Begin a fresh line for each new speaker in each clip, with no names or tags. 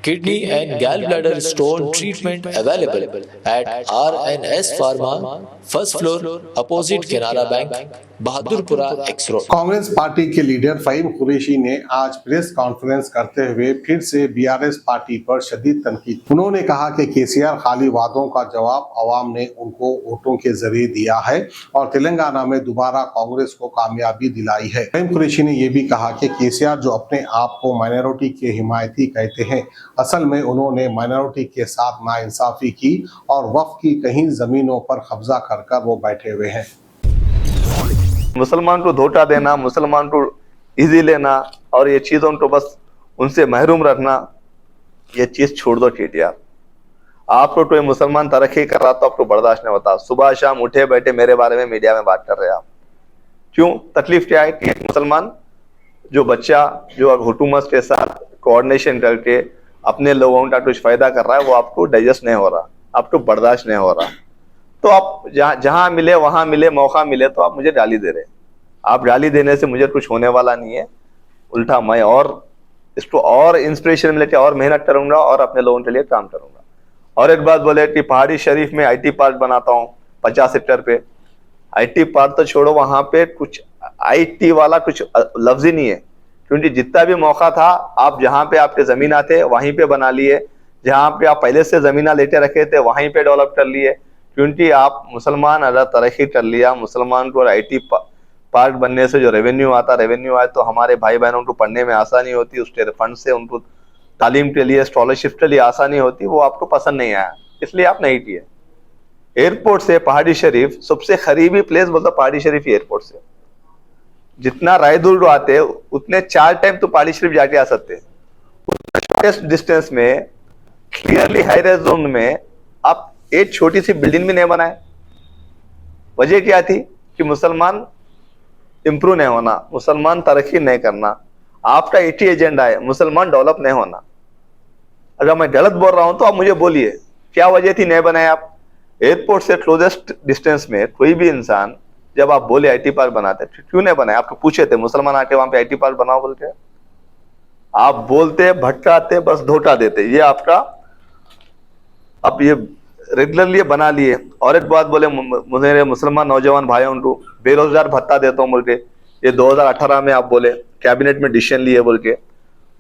Kidney and gallbladder stone treatment available at RNS Pharma, first floor, opposite Canara Bank, Bahadurpura x road.
Congress party के leader Faheem Qureshi ने आज press conference करते हुए फिर से बीआरएस पार्टी पर शदीद तनकीद। उन्होंने कहा कि केसीआर खाली वादों का जवाब अवाम ने उनको वोटों के जरिए दिया है और तेलंगाना में दोबारा कांग्रेस को कामयाबी दिलाई है। फहीम कुरैशी ने यह भी कहा कि केसीआर जो अपने आप को माइनॉरिटी के हिमायती कहते हैं, असल में उन्होंने माइनॉरिटी के साथ नाइंसाफी की और वक्फ की कहीं जमीनों पर कब्जा कर वो बैठे हुए हैं।
मुसलमान को धोखा देना, मुसलमान को इजी लेना और ये चीजों को बस उनसे महरूम रखना, ये चीज छोड़ दो केटीआर। आपको कोई मुसलमान तरक्की कर रहा तो आपको बर्दाश्त नहीं होता। सुबह शाम उठे बैठे मेरे बारे में मीडिया में बात कर रहे हैं आप। क्यों? तकलीफ क्या है कि मुसलमान जो बच्चा जो हुकूमत के साथ कोऑर्डिनेशन करके अपने लोगों का कुछ फायदा कर रहा है, वो आपको डाइजेस्ट नहीं हो रहा, आपको बर्दाश्त नहीं हो रहा। तो आप जहां मिले वहां मिले, मौका मिले तो आप मुझे गाली दे रहे। आप गाली देने से मुझे कुछ होने वाला नहीं है, उल्टा मैं और इसको और इंस्पिरेशन मिले और मेहनत करूंगा और अपने लोगों के लिए काम करूंगा। और एक बात बोले कि पहाड़ी शरीफ में आईटी पार्क बनाता हूँ 50 हेक्टेयर पे। आईटी पार्क तो छोड़ो, वहां पे कुछ आईटी वाला कुछ लफ्ज ही नहीं है, क्योंकि जितना भी मौका था आप जहां पे आपके जमीन आते वहीं पे बना लिए, जहां पे आप पहले से जमीना लेते रखे थे वहीं पे डेवलप कर लिए। क्योंकि आप मुसलमान अगर तरक्की कर लिया, मुसलमान को आईटी पार्क बनने से जो रेवेन्यू आए तो हमारे भाई बहनों को पढ़ने में आसानी होती, उसके फंड से उनको तालीम के लिए, स्कॉलरशिप के लिए आसानी होती, वो आपको पसंद नहीं आया, इसलिए आप नहीं किए। एयरपोर्ट से पहाड़ी शरीफ सबसे करीबी प्लेस बोलता पहाड़ी शरीफ एयरपोर्ट से, जितना राय दूर आते उतने 4 टाइम तो पहाड़ी शरीफ जाके आ सकते। शॉर्टेस्ट डिस्टेंस में क्लियरली हाईराइज जोन में आप एक छोटी सी बिल्डिंग भी नहीं बनाए। वजह क्या थी कि मुसलमान इंप्रूव नहीं होना, मुसलमान तरक्की नहीं करना। आपका एक ही एजेंडा है, मुसलमान डेवलप नहीं होना। अगर मैं गलत बोल रहा हूं तो आप मुझे बोलिए क्या वजह थी नहीं बनाए आप। एयरपोर्ट से क्लोजेस्ट डिस्टेंस में कोई भी इंसान जब आप बोले आईटी पार्क बनाते क्यों नहीं बनाए? आपको पूछे थे मुसलमान आके वहां पे आईटी पार्क बनाओ बोल के? आप बोलते, भटकाते, बस धोखा देते। ये आपका अब ये रेगुलरली बना लिए। और एक बात बोले मुझे मुसलमान नौजवान भाइयों को बेरोजगार भत्ता देता हूं बोल के, ये 2018 में आप बोले कैबिनेट में डिसीजन लिए बोल के,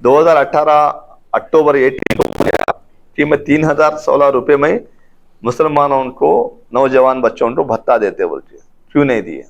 2018 अक्टूबर 18 को बोले कि मैं 3016 रुपये में मुसलमानों को, नौजवान बच्चों को भत्ता देते बोल के, क्यों नहीं दिए?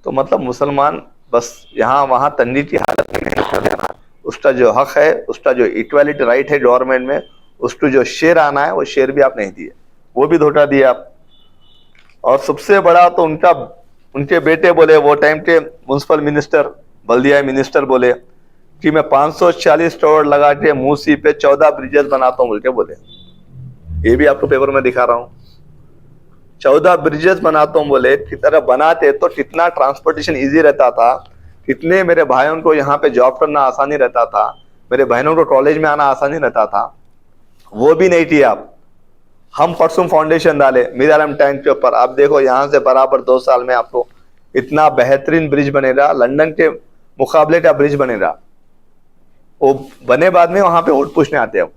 तो मतलब मुसलमान बस यहाँ वहां तंगी की हालत में नहीं कर देना, उसका जो हक है, उसका जो इक्वालिटी राइट है गवर्नमेंट में, उसको जो शेयर आना है वो शेयर भी आप नहीं दिए, वो भी धोखा दिए आप। और सबसे बड़ा तो उनके बेटे बोले, वो टाइम के म्युनिसिपल मिनिस्टर, बल्दिया मिनिस्टर बोले कि मैं 540 करोड़ लगा के मूसी पे 14 ब्रिजेस बनाता हूं बोल के बोले। ये भी आपको पेपर में दिखा रहा हूं, 14 ब्रिजेस बनाता हूं बोले। कितना बनाते तो कितना ट्रांसपोर्टेशन इजी रहता था, कितने मेरे भाइयों को यहाँ पे जॉब करना आसानी रहता था, मेरे बहनों को कॉलेज में आना आसानी रहता था, वो भी नहीं किया आप। हम परसुम फाउंडेशन डाले मीरारम टैंक के ऊपर, आप देखो यहाँ से बराबर 2 साल में आपको इतना बेहतरीन ब्रिज बनेगा, लंदन के मुकाबले का ब्रिज बनेगा। वो बने बाद में वहां पे वोट पूछने आते हैं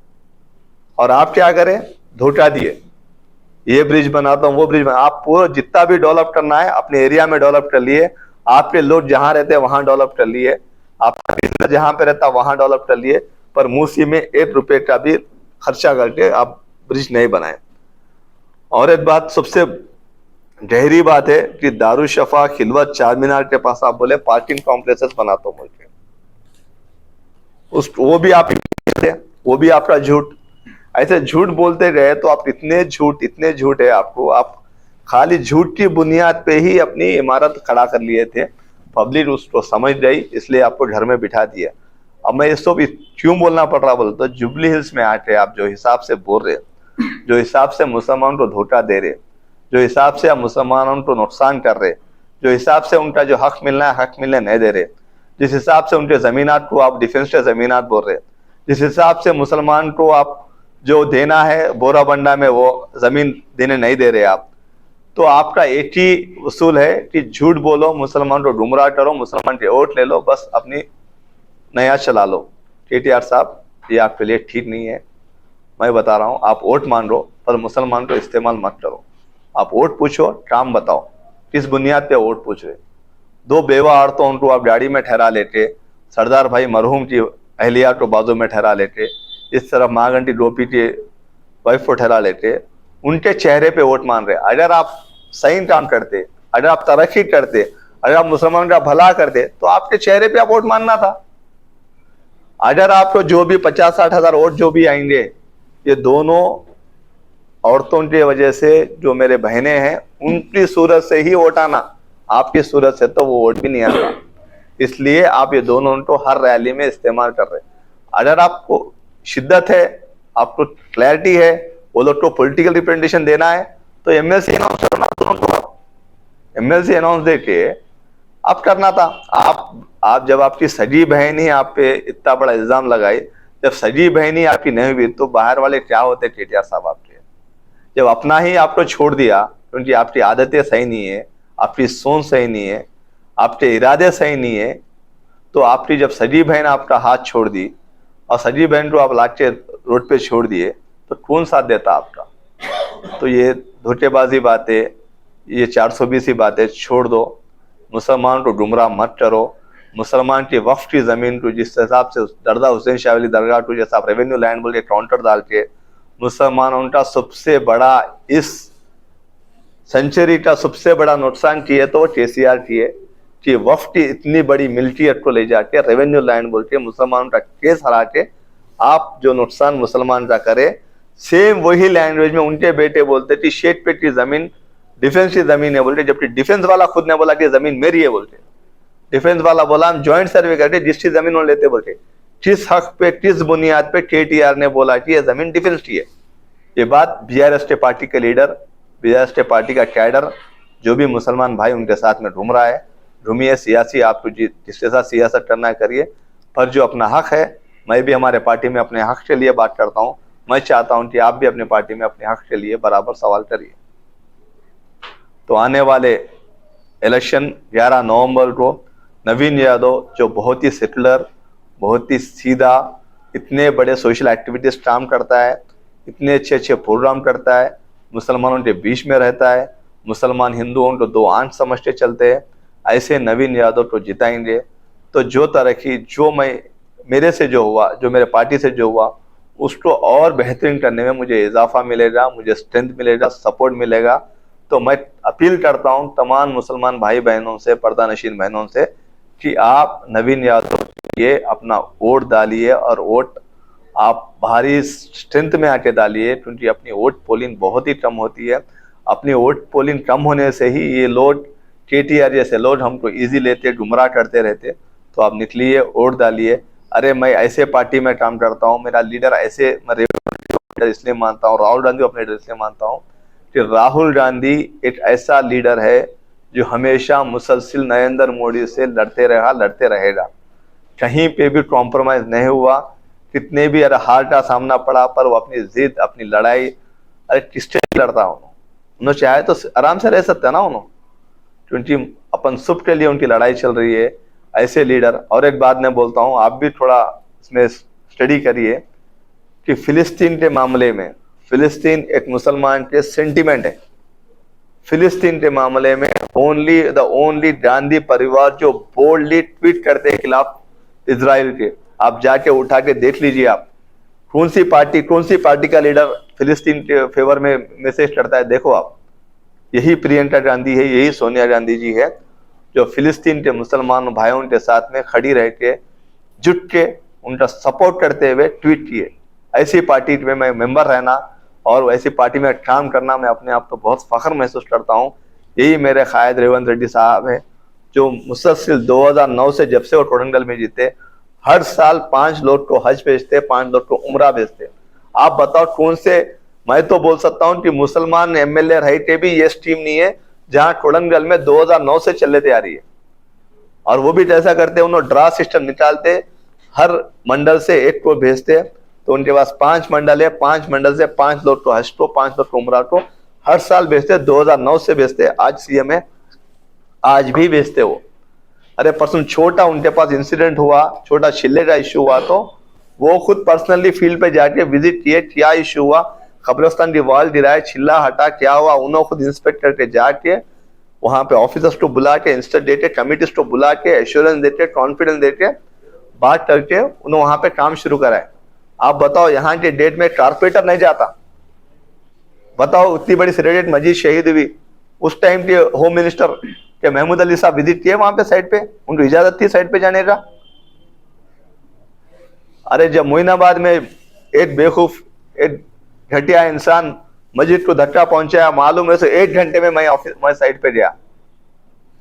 और आप क्या करें? धोखा दिए, ये ब्रिज बनाता हूँ, वो ब्रिज बना। आप पूरा जितना भी डेवलप करना है अपने एरिया में डेवलप कर लिए, आपके लोग जहां रहते हैं वहां डेवलप कर लिए, आपका बिजनेस जहां पे रहता है वहां डेवलप कर लिए, पर मूसी में 1 रुपए का भी खर्चा करके आप ब्रिज नहीं बनाए। और एक बात सबसे गहरी बात है कि दारुशफा, खिलवत, चार मीनार के पास आप बोले पार्किंग कॉम्प्लेक्सेस बनाता हूं बोलते, वो भी आप, वो भी आपका झूठ। ऐसे झूठ बोलते गए तो आप इतने झूठ है आपको, आप खाली झूठ की बुनियाद पे ही अपनी इमारत खड़ा कर लिए थे। पब्लिक उसको समझ गई, इसलिए आपको घर में बिठा दिया। अब मैं इसको भी क्यों बोलना पड़ रहा बोलते, जुबली हिल्स में आके आप जो हिसाब से बोल रहे, जो हिसाब से मुसलमानों को धोखा दे रहे, जो हिसाब से आप मुसलमानों को नुकसान कर रहे, जो हिसाब से उनका जो हक मिलना है हक मिलने नहीं दे रहे, जिस हिसाब से उनके जमीनात को आप डिफेंस के जमीनात बोल रहे, जिस हिसाब से मुसलमान को आप जो देना है बोराबंडा में वो जमीन देने नहीं दे रहे आप, तो आपका एक ही उसूल है कि झूठ बोलो, मुसलमान को गुमराह करो, मुसलमान के वोट ले लो, बस अपनी नया चला लो। केटीआर साहब ये आपके लिए ठीक नहीं है। मैं बता रहा हूँ, आप वोट मान लो पर मुसलमान को इस्तेमाल मत करो। आप वोट पूछो, काम बताओ, किस बुनियाद पे वोट पूछ रहे। दो बेवा औरतों उनको आप गाड़ी में ठहरा लेते, सरदार भाई मरहूम की अहलिया को बाजू में ठहरा लेते, इस तरफ महागंटी डोपी की वाइफ को ठहरा लेते, उनके चेहरे पे वोट मान रहे। अगर आप सही काम करते, अगर आप तरक्की करते, अगर आप मुसलमान का भला करते तो आपके चेहरे पे आप वोट मानना था। अगर आपको जो भी 50-60 हजार वोट जो भी आएंगे, ये दोनों औरतों की वजह से जो मेरे बहनें हैं उनकी सूरत से ही वोट आना, आपकी सूरत से तो वो वोट भी नहीं आना। इसलिए आप ये दोनों उनको हर रैली में इस्तेमाल कर रहे। अगर आपको शिद्दत है, आपको क्लैरिटी है, वो लोग को पॉलिटिकल रिप्रेजेंटेशन देना है तो एमएलसी अनाउंस करना, दोनों को एमएलसी अनाउंस देके आप करना था। आप जब आपकी सगी बहन ही आप पे इतना बड़ा इल्जाम लगाई, जब सगी बहन ही आपकी नहीं हुई तो बाहर वाले क्या होते केटीआर साहब आपके। जब अपना ही आपको छोड़ दिया क्योंकि आपकी आदतें सही नहीं है, आपकी सोच सही नहीं है, आपके इरादे सही नहीं है, तो आपकी जब सगी बहन आपका हाथ छोड़ दी और सगी बहन को आप लाके रोड पे छोड़ दिए तो कौन साथ देता आपका। तो ये धोखेबाजी बातें, ये 420 बातें छोड़ दो। मुसलमान को गुमराह मत करो। मुसलमान की वक्फ की जमीन को जिस हिसाब से दरगाह हुसैन शाह वाली दरगाह को जैसा आप रेवेन्यू लैंड बोल के काउंटर डाल के, मुसलमानों का सबसे बड़ा इस सेंचुरी का सबसे बड़ा नुकसान किए तो केसीआर किए कि वक्फ की इतनी बड़ी मिल्कियत को ले जाके रेवेन्यू लैंड बोल के मुसलमानों का केस हरा के आप जो नुकसान मुसलमान का करे, सेम वही लैंग्वेज में उनके बेटे बोलते कि शेख पे की जमीन डिफेंस की जमीन है बोलते, जबकि डिफेंस वाला खुद ने बोला कि जमीन मेरी है बोलते। डिफेंस वाला बोला हम ज्वाइंट सर्वे करके जिसकी जमीन वो लेते बोलते। किस हक पे, किस बुनियाद पे केटीआर ने बोला कि ये जमीन डिफेंस की है। ये बात बीआरएस के पार्टी के लीडर, बीआरएस के पार्टी का कैडर, जो भी मुसलमान भाई उनके साथ में घूम रहा है, घूमिए सियासी, आपको जिसके साथ सियासत करना है करिए, पर जो अपना हक है, मैं भी हमारे पार्टी में अपने हक के लिए बात करता हूँ। मैं चाहता हूँ कि आप भी अपने पार्टी में अपने हक के लिए बराबर सवाल करिए। तो आने वाले इलेक्शन 11 नवंबर को नवीन यादव जो बहुत ही सेकुलर, बहुत ही सीधा, इतने बड़े सोशल एक्टिविटीज काम करता है, इतने अच्छे अच्छे प्रोग्राम करता है, मुसलमानों के बीच में रहता है, मुसलमान हिंदुओं को दो आंख समझते चलते हैं, ऐसे नवीन यादव को जिताएंगे तो जो तरक्की जो मेरे से जो हुआ, जो मेरे पार्टी से जो हुआ, उसको और बेहतरीन करने में मुझे इजाफा मिलेगा, मुझे स्ट्रेंथ मिलेगा, सपोर्ट मिलेगा। तो मैं अपील करता हूं तमाम मुसलमान भाई बहनों से, पर्दा नशीन बहनों से कि आप नवीन यादव के लिए अपना वोट डालिए और वोट आप भारी स्ट्रेंथ में आके डालिए, क्योंकि अपनी वोट पोलिंग बहुत ही कम होती है। अपनी वोट पोलिंग कम होने से ही ये लोग केटीआर जैसे लोग हमको इजी लेते, गुमराह करते रहते। तो आप निकलिए, वोट डालिए। अरे मैं ऐसे पार्टी में काम करता हूँ, मेरा लीडर ऐसे, मैं लीडर इसलिए मानता हूँ, राहुल गांधी अपने लीडर इसलिए मानता हूँ कि राहुल गांधी एक ऐसा लीडर है जो हमेशा मुसलसिल नरेंद्र मोदी से लड़ते रहा, लड़ते रहेगा, कहीं पे भी कॉम्प्रोमाइज नहीं हुआ। कितने भी अरे हार का सामना पड़ा पर वो अपनी जिद, अपनी लड़ाई, अरे किससे लड़ता उन्होंने चाहे तो आराम से रह सकता ना उन्होंने, क्योंकि अपन सुख के लिए उनकी लड़ाई चल रही है। ऐसे लीडर, और एक बात मैं बोलता हूँ, आप भी थोड़ा इसमें स्टडी करिए कि फिलिस्तीन के मामले में, फिलिस्तीन एक मुसलमान के सेंटिमेंट है। फिलिस्तीन के मामले में ओनली गांधी परिवार जो बोल्डली ट्वीट करते हैं खिलाफ इजराइल के, आप जाके उठा के देख लीजिए आप कौन सी पार्टी का लीडर फिलिस्तीन के फेवर में मैसेज करता है। देखो आप, यही प्रियंका गांधी है, यही सोनिया गांधी जी है जो फिलिस्तीन के मुसलमान भाइयों के साथ में खड़ी रह के, जुट के, उनका सपोर्ट करते हुए ट्वीट किए। ऐसी पार्टी में मैं मेंबर रहना और ऐसी पार्टी में काम करना, मैं अपने आप तो बहुत फख्र महसूस करता हूँ। यही मेरे कायद रेवंत रेड्डी साहब है जो मुसलसिल 2009 से जब से वो कोडंगल में जीते, हर साल 5 लोग को हज भेजते, 5 लोग को उम्रा भेजते। आप बताओ कौन से, मैं तो बोल सकता हूँ कि मुसलमान एमएलए रह के भी ये स्कीम नहीं है जहां कोडंगल में 2009 से चलने तैयारी है। और वो भी कैसा करते, उन्होंने ड्रा सिस्टम निकालते, हर मंडल से एक को भेजते, तो उनके पास 5 मंडल है, 5 मंडल से 5 लोग को हज को, 5 लोग को उम्रा को हर साल भेजते। 2009 से भेजते, आज सीएम है, आज भी भेजते वो। अरे परसों छोटा उनके पास इंसिडेंट हुआ, छोटा छिल्ले का इश्यू हुआ तो वो खुद पर्सनली फील्ड पे जाके विजिट किए, क्या इशू हुआ, कब्रिस्तान की वॉल गिराए, छिल्ला हटा, क्या हुआ, उन्होंने खुद इंस्पेक्ट करके जाके वहां पे ऑफिसर्स को बुला के, इंस्टेंट देते, कमिटीज को बुला के, एश्योरेंस देते, कॉन्फिडेंस देते, बात करके उन्होंने वहां पे काम शुरू कराए। आप बताओ यहाँ के डेट में कारपेंटर नहीं जाता? बताओ, उतनी बड़ी सिलेक्टेड मस्जिद शहीद हुई, उस टाइम के होम मिनिस्टर के महमूद अली साहब विजिट किए वहां पे साइड पे, उनको इजाजत थी साइड पे जाने का। अरे जब मोइनाबाद में एक बेवकूफ, एक घटिया इंसान मस्जिद को धक्का पहुंचाया, मालूम है, 1 घंटे में मैं साइड पे गया।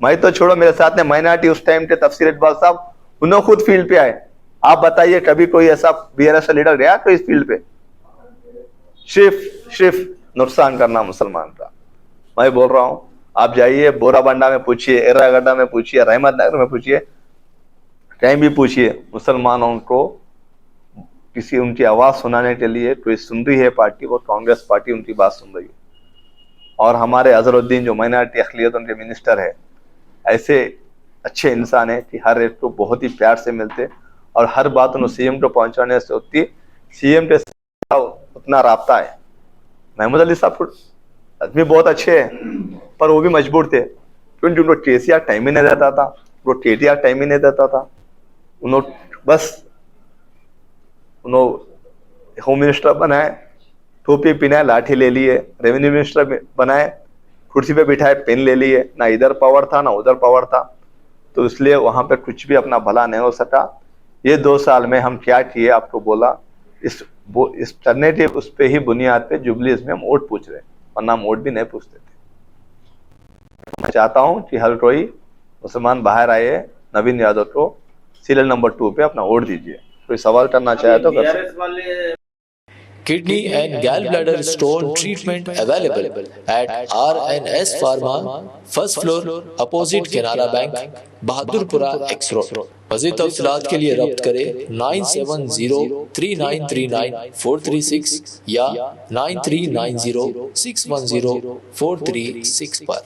मैं तो छोड़ो, मेरे साथ में माइनॉरिटी उस टाइम के तफसीर इकबाल साहब, उन्होंने खुद फील्ड पे आए। आप बताइए कभी कोई ऐसा बीआरएस लीडर गया तो इस फील्ड पे? सिर्फ नुकसान करना मुसलमान का। मैं बोल रहा हूं, आप जाइए बोराबंडा में पूछिए, एर्रागड्डा में पूछिए, रहमत नगर में पूछिए, कहीं भी पूछिए, मुसलमानों को किसी उनकी आवाज सुनाने के लिए कोई सुन रही है पार्टी, वो कांग्रेस पार्टी उनकी बात सुन रही है। और हमारे अजहरुद्दीन जो माइनॉरिटी अखिलियत उनके मिनिस्टर है, ऐसे अच्छे इंसान है कि हर एक को बहुत ही प्यार से मिलते और हर बात उन्हें सीएम को पहुंचाने से होती, सीएम के साथ उतना राब्ता है। महमूद अली साहब आदमी बहुत अच्छे हैं, पर वो भी मजबूर थे, क्योंकि उनको केसीआर टाइम ही नहीं देता था, उनको केटीआर टाइम ही नहीं देता था। उन्होंने होम मिनिस्टर बनाए, टोपी पहनाए, लाठी ले लिए, रेवेन्यू मिनिस्टर बनाए, कुर्सी पे बिठाए, पेन ले लिए, ना इधर पावर था ना उधर पावर था, तो इसलिए वहां पे कुछ भी अपना भला नहीं हो सका। ये 2 साल में हम क्या किए आपको बोला, इस करने के उस पे ही बुनियाद पे जुबलीज में हम वोट पूछ रहे, वरना हम वोट भी नहीं पूछते थे। मैं चाहता हूं कि हर कोई मुसलमान बाहर आए, नवीन यादव को सीरियल नंबर 2 पे अपना वोट दीजिए। कोई सवाल करना चाहे तो कर सकते।
Kidney and gallbladder stone treatment available at RNS Pharma, first floor, opposite Canara Bank, Bahadurpura X Road। मज़ीद तफ़सीलात के लिए रब्त करें 9703939436 या 9390610436 पर।